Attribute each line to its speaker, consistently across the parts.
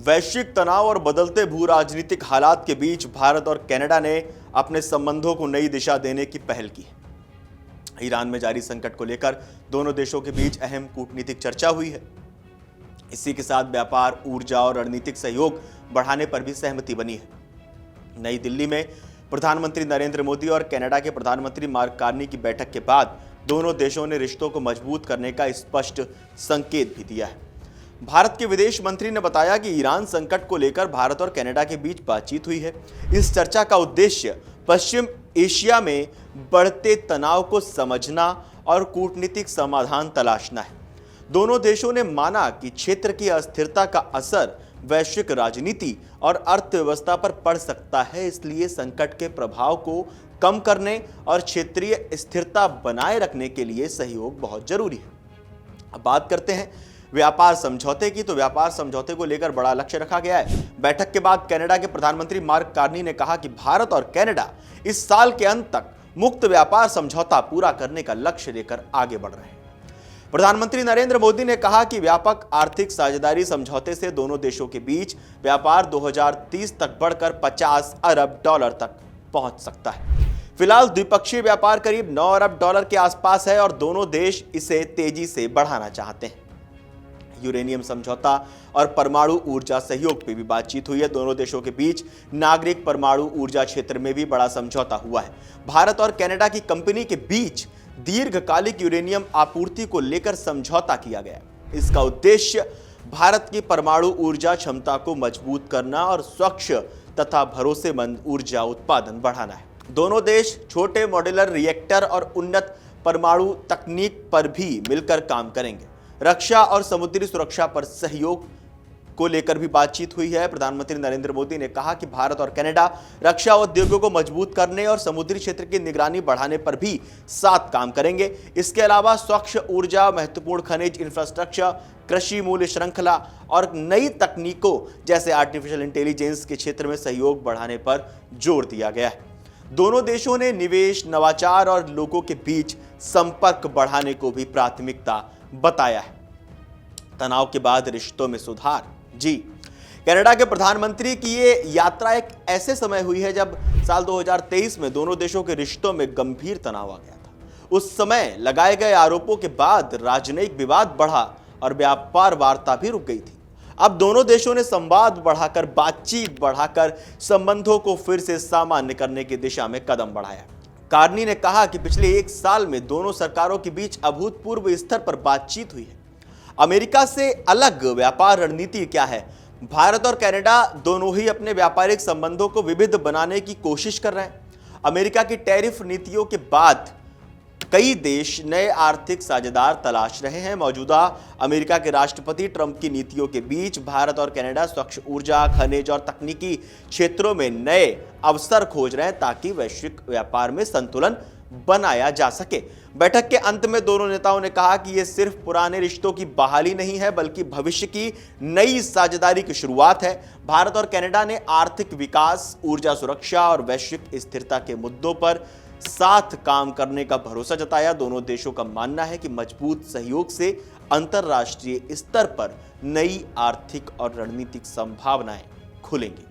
Speaker 1: वैश्विक तनाव और बदलते भू राजनीतिक हालात के बीच भारत और कनाडा ने अपने संबंधों को नई दिशा देने की पहल की है। ईरान में जारी संकट को लेकर दोनों देशों के बीच अहम कूटनीतिक चर्चा हुई है। इसी के साथ व्यापार, ऊर्जा और रणनीतिक सहयोग बढ़ाने पर भी सहमति बनी है। नई दिल्ली में प्रधानमंत्री नरेंद्र मोदी और कनाडा के प्रधानमंत्री मार्क कार्नी की बैठक के बाद दोनों देशों ने रिश्तों को मजबूत करने का स्पष्ट संकेत भी दिया है। भारत के विदेश मंत्री ने बताया कि ईरान संकट को लेकर भारत और कनाडा के बीच बातचीत हुई है। इस चर्चा का उद्देश्य पश्चिम एशिया में बढ़ते तनाव को समझना और कूटनीतिक समाधान तलाशना है। दोनों देशों ने माना कि क्षेत्र की अस्थिरता का असर वैश्विक राजनीति और अर्थव्यवस्था पर पड़ सकता है, इसलिए संकट के प्रभाव को कम करने और क्षेत्रीय स्थिरता बनाए रखने के लिए सहयोग बहुत जरूरी है। अब बात करते हैं व्यापार समझौते की। तो व्यापार समझौते को लेकर बड़ा लक्ष्य रखा गया है। बैठक के बाद कनाडा के प्रधानमंत्री मार्क कार्नी ने कहा कि भारत और कनाडा इस साल के अंत तक मुक्त व्यापार समझौता पूरा करने का लक्ष्य लेकर आगे बढ़ रहे हैं। प्रधानमंत्री नरेंद्र मोदी ने कहा कि व्यापक आर्थिक साझेदारी समझौते से दोनों देशों के बीच व्यापार 2030 तक बढ़कर $50 अरब तक पहुंच सकता है। फिलहाल द्विपक्षीय व्यापार करीब $9 अरब के आसपास है और दोनों देश इसे तेजी से बढ़ाना चाहते हैं। यूरेनियम समझौता और परमाणु ऊर्जा सहयोग पर भी बातचीत हुई है। दोनों देशों के बीच नागरिक परमाणु ऊर्जा क्षेत्र में भी बड़ा समझौता हुआ है। भारत और कनाडा की कंपनी के बीच दीर्घकालिक यूरेनियम आपूर्ति को लेकर समझौता किया गया। इसका उद्देश्य भारत की परमाणु ऊर्जा क्षमता को मजबूत करना और स्वच्छ तथा भरोसेमंद ऊर्जा उत्पादन बढ़ाना है। दोनों देश छोटे मॉड्यूलर रिएक्टर और उन्नत परमाणु तकनीक पर भी मिलकर काम करेंगे। रक्षा और समुद्री सुरक्षा पर सहयोग को लेकर भी बातचीत हुई है। प्रधानमंत्री नरेंद्र मोदी ने कहा कि भारत और कनाडा रक्षा उद्योगों को मजबूत करने और समुद्री क्षेत्र की निगरानी बढ़ाने पर भी साथ काम करेंगे। इसके अलावा स्वच्छ ऊर्जा, महत्वपूर्ण खनिज इंफ्रास्ट्रक्चर, कृषि मूल्य श्रृंखला और नई तकनीकों जैसे आर्टिफिशियल इंटेलिजेंस के क्षेत्र में सहयोग बढ़ाने पर जोर दिया गया है। दोनों देशों ने निवेश, नवाचार और लोगों के बीच संपर्क बढ़ाने को भी प्राथमिकता बताया है। तनाव के बाद रिश्तों में सुधार। जी, कनाडा के प्रधानमंत्री की ये यात्रा एक ऐसे समय हुई है जब साल 2023 में दोनों देशों के रिश्तों में गंभीर तनाव आ गया था। उस समय लगाए गए आरोपों के बाद राजनयिक विवाद बढ़ा और व्यापार वार्ता भी रुक गई थी। अब दोनों देशों ने संवाद बढ़ाकर, बातचीत बढ़ाकर संबंधों को फिर से सामान्य करने की दिशा में कदम बढ़ाया। कार्नी ने कहा कि पिछले एक साल में दोनों सरकारों के बीच अभूतपूर्व स्तर पर बातचीत हुई है। अमेरिका से अलग व्यापार रणनीति क्या है? भारत और कनाडा दोनों ही अपने व्यापारिक संबंधों को विविध बनाने की कोशिश कर रहे हैं। अमेरिका की टैरिफ नीतियों के बाद कई देश नए आर्थिक साझेदार तलाश रहे हैं। मौजूदा अमेरिका के राष्ट्रपति ट्रंप की नीतियों के बीच भारत और कनाडा स्वच्छ ऊर्जा, खनिज और तकनीकी क्षेत्रों में नए अवसर खोज रहे हैं ताकि वैश्विक व्यापार में संतुलन बनाया जा सके। बैठक के अंत में दोनों नेताओं ने कहा कि यह सिर्फ पुराने रिश्तों की बहाली नहीं है बल्कि भविष्य की नई साझेदारी की शुरुआत है। भारत और कनाडा ने आर्थिक विकास, ऊर्जा सुरक्षा और वैश्विक स्थिरता के मुद्दों पर साथ काम करने का भरोसा जताया। दोनों देशों का मानना है कि मजबूत सहयोग से अंतर्राष्ट्रीय स्तर पर नई आर्थिक और रणनीतिक संभावनाएं खुलेंगी।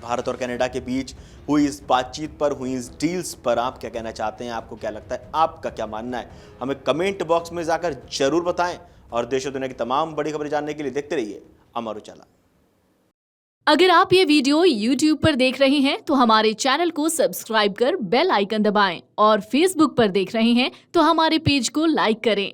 Speaker 1: भारत और कनाडा के बीच हुई इस बातचीत पर, हुई इस डील्स पर आप क्या कहना चाहते हैं? आपको क्या लगता है? आपका क्या मानना है? हमें कमेंट बॉक्स में जाकर जरूर बताएं और देश और दुनिया की तमाम बड़ी खबरें जानने के लिए देखते रहिए अमर उजाला।
Speaker 2: अगर आप ये वीडियो YouTube पर देख रहे हैं तो हमारे चैनल को सब्सक्राइब कर बेल आइकन दबाएं और Facebook पर देख रहे हैं तो हमारे पेज को लाइक करें।